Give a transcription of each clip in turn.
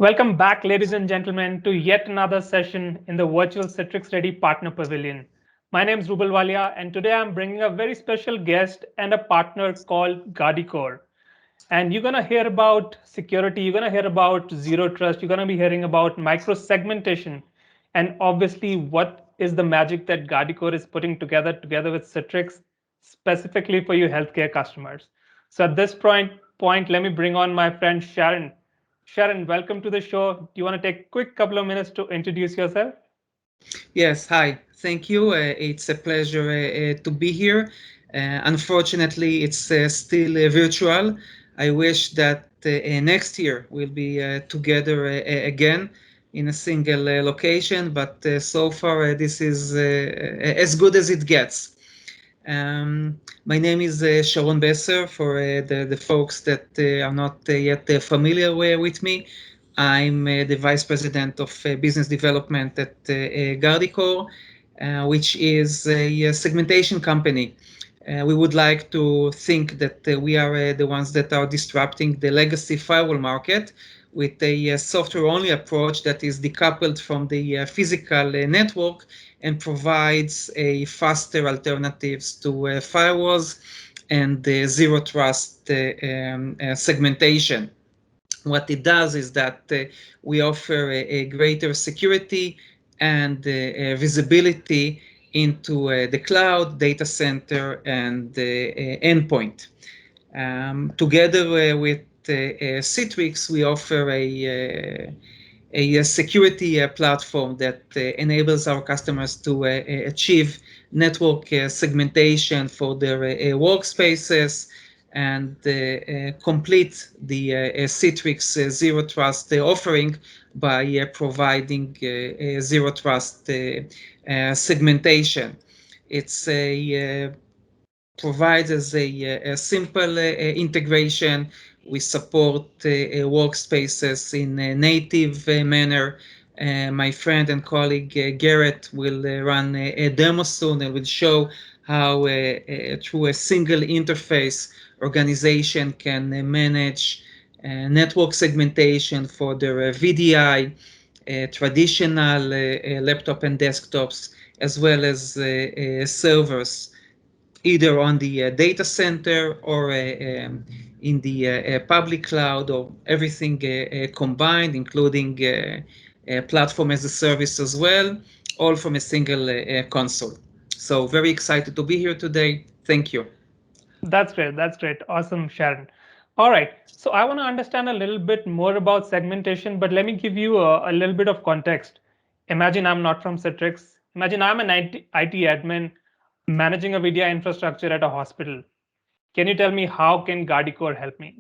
Welcome back, ladies and gentlemen, to yet another session in the virtual Citrix Ready Partner Pavilion. My name is Rubal Walia, and today I'm bringing a very special guest and a partner called Guardicore. And you're going to hear about security, you're going to hear about zero trust, you're going to be hearing about micro segmentation, and obviously, what is the magic that Guardicore is putting together with Citrix specifically for you healthcare customers. So at this point, let me bring on my friend Sharon. Sharon, welcome to the show. Do you want to take a quick couple of minutes to introduce yourself? Yes, hi. Thank you. It's a pleasure to be here. Unfortunately, it's still virtual. I wish that next year we'll be together again in a single location, but so far this is as good as it gets. My name is Sharon Besser. For the folks that are not yet familiar with me, I'm the Vice President of Business Development at Guardicore, which is a segmentation company. We would like to think that we are the ones that are disrupting the legacy firewall market with a software-only approach that is decoupled from the physical network and provides a faster alternatives to firewalls and zero trust segmentation. What it does is that we offer a greater security and visibility into the cloud, data center, and endpoint. Together with Citrix, we offer a security platform that enables our customers to achieve network segmentation for their workspaces and complete the Citrix Zero Trust offering by providing Zero Trust segmentation. It's a provides as a simple integration. We support workspaces in a native manner. My friend and colleague Garrett will run a demo soon and will show how through a single interface organization can manage network segmentation for their VDI, traditional laptop and desktops, as well as servers either on the data center or in the public cloud or everything combined, including platform as a service as well, all from a single console. So very excited to be here today. Thank you. That's great. That's great. Awesome, Sharon. All right. So I want to understand a little bit more about segmentation, but let me give you a little bit of context. Imagine I'm not from Citrix. Imagine I'm an IT admin managing a VDI infrastructure at a hospital. Can you tell me how can Guardicore help me?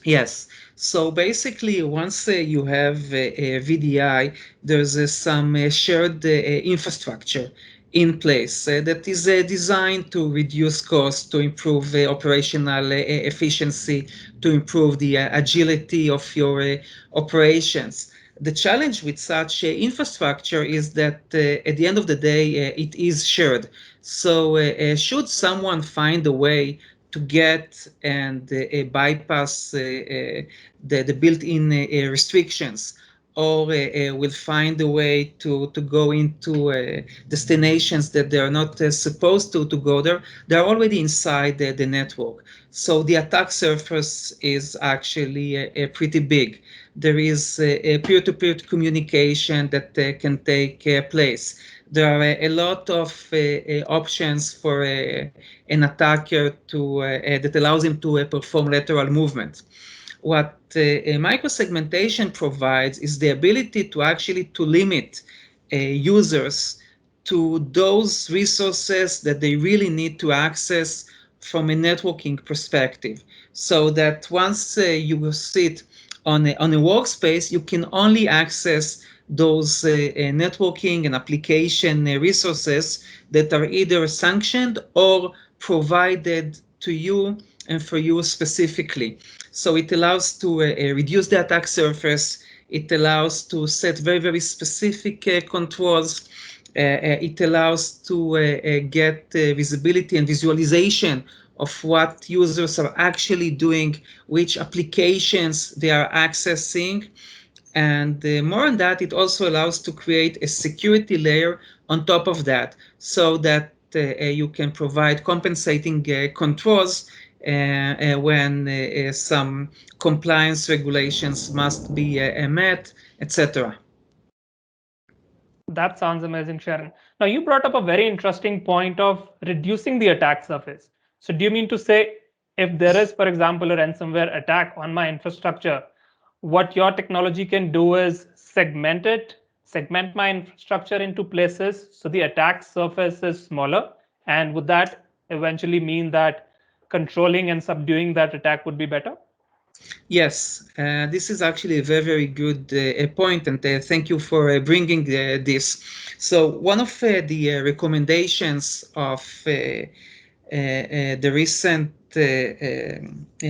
Yes. So basically, once you have a VDI, there's some shared infrastructure in place that is designed to reduce costs, to improve operational efficiency, to improve the agility of your operations. The challenge with such infrastructure is that at the end of the day, it is shared. So, should someone find a way to get and bypass the built-in restrictions, or will find a way to go into destinations that they are not supposed to go there, they're already inside the network. So the attack surface is actually pretty big. There is a peer-to-peer communication that can take place. There are a lot of options for an attacker that allows him to perform lateral movement. What microsegmentation provides is the ability to actually to limit users to those resources that they really need to access from a networking perspective, so that once you sit on a workspace, you can only access those networking and application resources that are either sanctioned or provided to you and for you specifically. So it allows to reduce the attack surface. It allows to set very, very specific controls. It allows to get visibility and visualization of what users are actually doing, which applications they are accessing, And more than that, it also allows to create a security layer on top of that so that you can provide compensating controls when some compliance regulations must be met, etc. That sounds amazing, Sharon. Now, you brought up a very interesting point of reducing the attack surface. So, do you mean to say if there is, for example, a ransomware attack on my infrastructure, what your technology can do is segment my infrastructure into places so the attack surface is smaller? And would that eventually mean that controlling and subduing that attack would be better? Yes, this is actually a very, very good point, and thank you for bringing this. So, one of the recommendations of the recent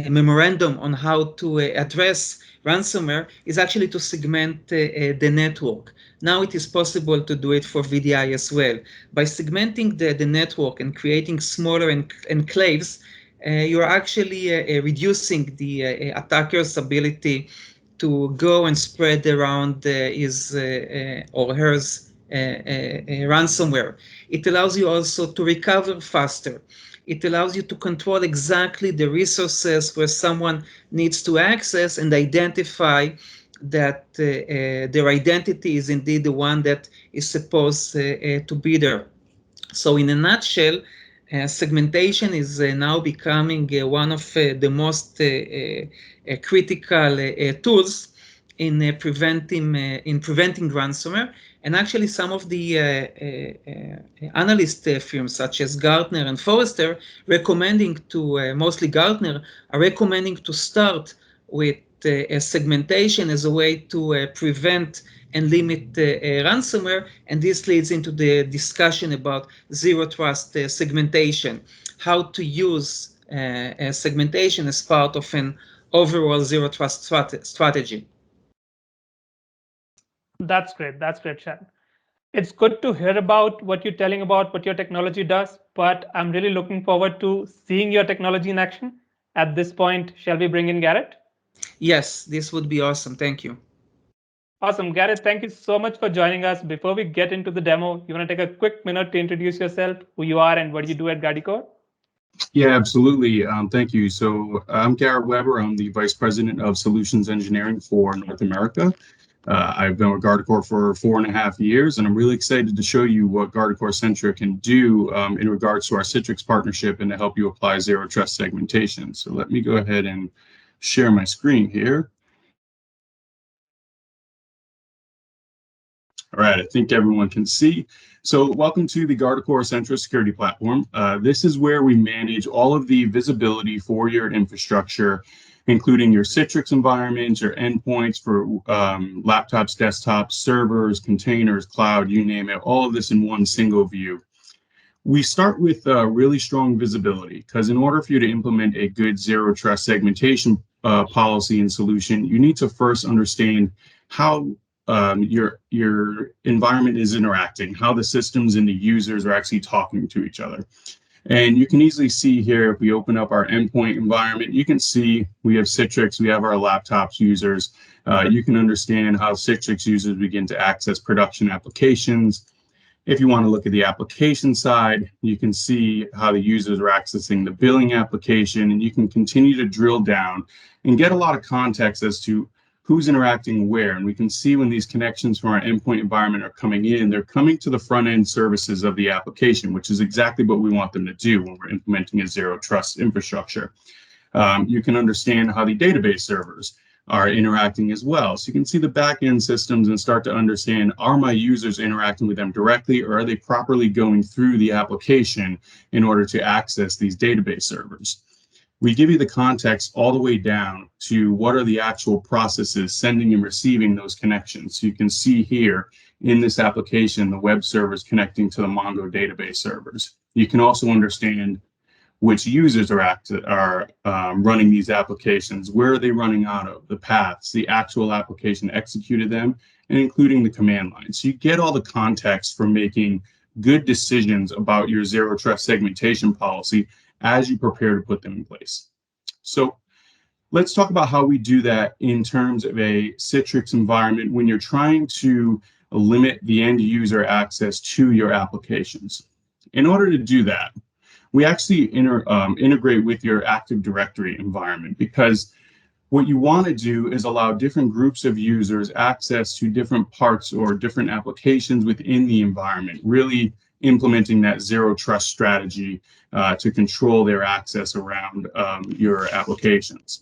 memorandum on how to address ransomware is actually to segment the network. Now it is possible to do it for VDI as well. By segmenting the network and creating smaller enclaves, you're actually reducing the attacker's ability to go and spread around his or hers ransomware. It allows you also to recover faster. It allows you to control exactly the resources where someone needs to access and identify that their identity is indeed the one that is supposed to be there. So in a nutshell, segmentation is now becoming one of the most critical tools in preventing ransomware. And actually, some of the analyst firms, such as Gartner and Forrester, recommending to mostly Gartner, are recommending to start with segmentation as a way to prevent and limit ransomware. And this leads into the discussion about zero trust segmentation, how to use segmentation as part of an overall zero trust strategy. That's great. That's great, Sharon. It's good to hear about what you're telling about what your technology does, but I'm really looking forward to seeing your technology in action. At this point, shall we bring in Garrett? Yes, this would be awesome. Thank you. Awesome. Garrett, thank you so much for joining us. Before we get into the demo, you want to take a quick minute to introduce yourself, who you are, and what you do at Guardicore? Yeah, absolutely. Thank you. So I'm Garrett Webber. I'm the Vice President of Solutions Engineering for North America. I've been with Guardacore for 4.5 years, and I'm really excited to show you what Guardicore Citrix can do in regards to our Citrix partnership and to help you apply zero trust segmentation. So let me go ahead and share my screen here. All right, I think everyone can see. So welcome to the Guardicore Citrix security platform. This is where we manage all of the visibility for your infrastructure, including your Citrix environments, your endpoints for laptops, desktops, servers, containers, cloud, you name it, all of this in one single view. We start with really strong visibility because in order for you to implement a good zero trust segmentation policy and solution, you need to first understand how your environment is interacting, how the systems and the users are actually talking to each other. And you can easily see here, if we open up our endpoint environment, you can see we have Citrix, we have our laptops users. You can understand how Citrix users begin to access production applications. If you want to look at the application side, you can see how the users are accessing the billing application, and you can continue to drill down and get a lot of context as to who's interacting where. And we can see when these connections from our endpoint environment are coming in, they're coming to the front end services of the application, which is exactly what we want them to do when we're implementing a zero trust infrastructure. You can understand how the database servers are interacting as well. So you can see the back-end systems and start to understand, are my users interacting with them directly, or are they properly going through the application in order to access these database servers? We give you the context all the way down to what are the actual processes sending and receiving those connections. So you can see here in this application, the web servers connecting to the Mongo database servers. You can also understand which users are running these applications, where are they running out of, the paths, the actual application executed them, and including the command line. So you get all the context for making good decisions about your zero trust segmentation policy as you prepare to put them in place. So let's talk about how we do that in terms of a Citrix environment when you're trying to limit the end user access to your applications. In order to do that, we actually integrate with your Active Directory environment, because what you want to do is allow different groups of users access to different parts or different applications within the environment, really implementing that zero trust strategy to control their access around your applications.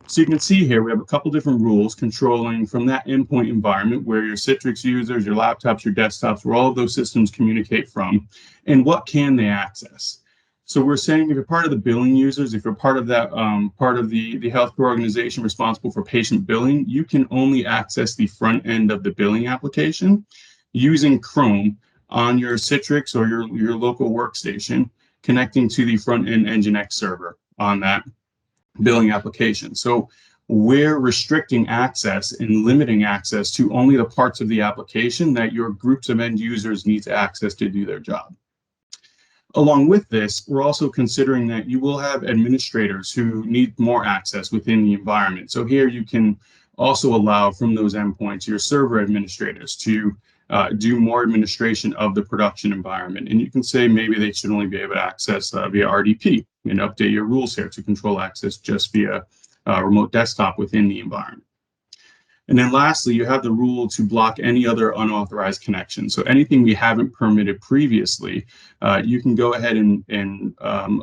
So you can see here, we have a couple different rules controlling from that endpoint environment where your Citrix users, your laptops, your desktops, where all of those systems communicate from, and what can they access. So we're saying if you're part of the billing users, if you're part of that part of the healthcare organization responsible for patient billing, you can only access the front end of the billing application using Chrome on your Citrix or your local workstation, connecting to the front end Nginx server on that billing application. So we're restricting access and limiting access to only the parts of the application that your groups of end users need to access to do their job. Along with this, we're also considering that you will have administrators who need more access within the environment. So here you can also allow from those endpoints your server administrators to do more administration of the production environment. And you can say maybe they should only be able to access via RDP and update your rules here to control access just via remote desktop within the environment. And then lastly, you have the rule to block any other unauthorized connection. So anything we haven't permitted previously, you can go ahead and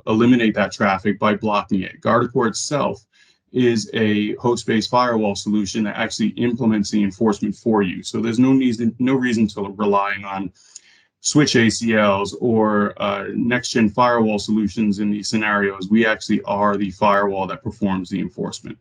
eliminate that traffic by blocking it. Guardacore itself is a host-based firewall solution that actually implements the enforcement for you. So there's no reason to relying on switch ACLs or next-gen firewall solutions in these scenarios. We actually are the firewall that performs the enforcement.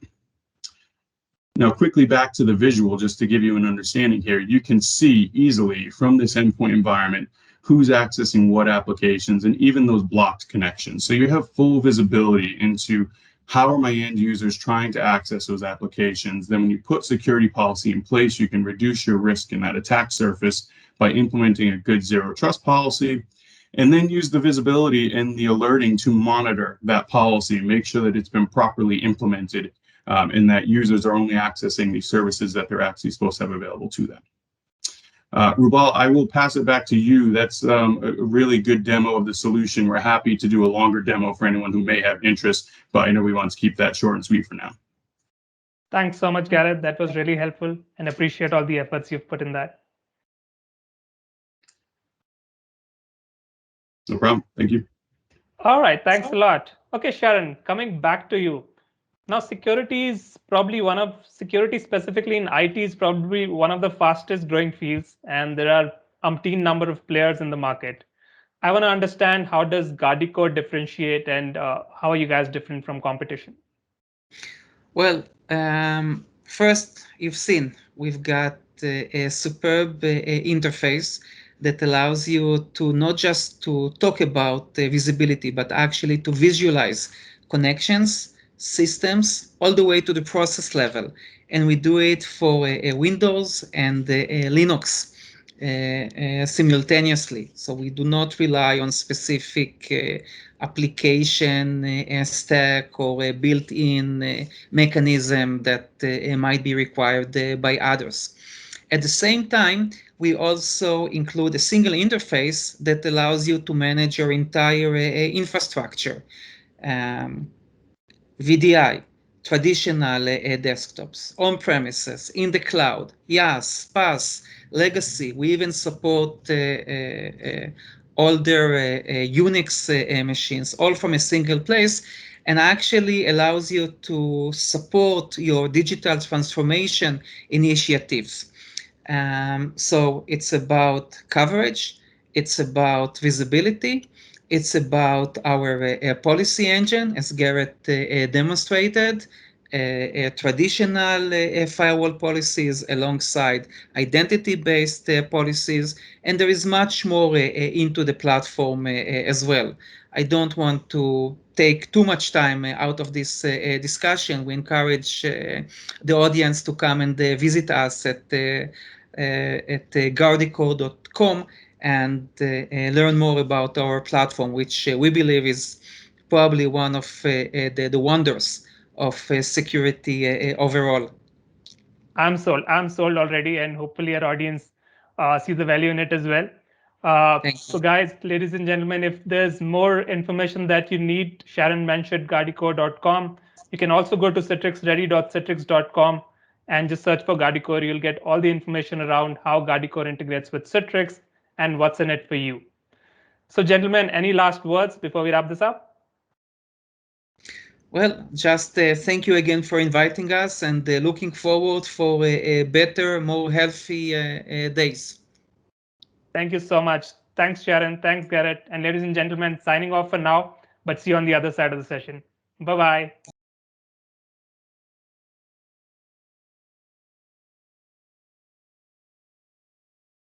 Now, quickly back to the visual, just to give you an understanding here, you can see easily from this endpoint environment who's accessing what applications and even those blocked connections. So you have full visibility into how are my end users trying to access those applications. Then when you put security policy in place, you can reduce your risk in that attack surface by implementing a good zero trust policy, and then use the visibility and the alerting to monitor that policy, make sure that it's been properly implemented and that users are only accessing the services that they're actually supposed to have available to them. Rubal, I will pass it back to you. That's a really good demo of the solution. We're happy to do a longer demo for anyone who may have interest, but I know we want to keep that short and sweet for now. Thanks so much, Garrett. That was really helpful, and appreciate all the efforts you've put in that. No problem. Thank you. All right. Thanks a lot. Okay, Sharon, coming back to you. Now, security specifically in IT is probably one of the fastest growing fields, and there are umpteen number of players in the market. I want to understand, how does Guardicore differentiate, and how are you guys different from competition? Well, first, you've seen we've got a superb interface that allows you to not just to talk about visibility, but actually to visualize connections, systems, all the way to the process level. And we do it for Windows and Linux simultaneously. So we do not rely on specific application stack or a built-in mechanism that might be required by others. At the same time, we also include a single interface that allows you to manage your entire infrastructure. VDI, traditional desktops, on-premises, in the cloud, IaaS, PaaS, legacy. We even support older Unix machines, all from a single place, and actually allows you to support your digital transformation initiatives. So it's about coverage, it's about visibility, it's about our policy engine, as Garrett demonstrated, traditional firewall policies alongside identity-based policies, and there is much more into the platform as well. I don't want to take too much time out of this discussion. We encourage the audience to come and visit us at guardicore.com and learn more about our platform, which we believe is probably one of the wonders of security overall. I'm sold. I'm sold already, and hopefully our audience sees the value in it as well. So guys, ladies and gentlemen, if there's more information that you need, Sharon mentioned Guardicore.com. You can also go to citrixready.citrix.com and just search for Guardicore. You'll get all the information around how Guardicore integrates with Citrix and what's in it for you. So gentlemen, any last words before we wrap this up? Well, just thank you again for inviting us, and looking forward for better, more healthy days. Thank you so much. Thanks, Sharon. Thanks, Garrett. And ladies and gentlemen, signing off for now, but see you on the other side of the session. Bye-bye.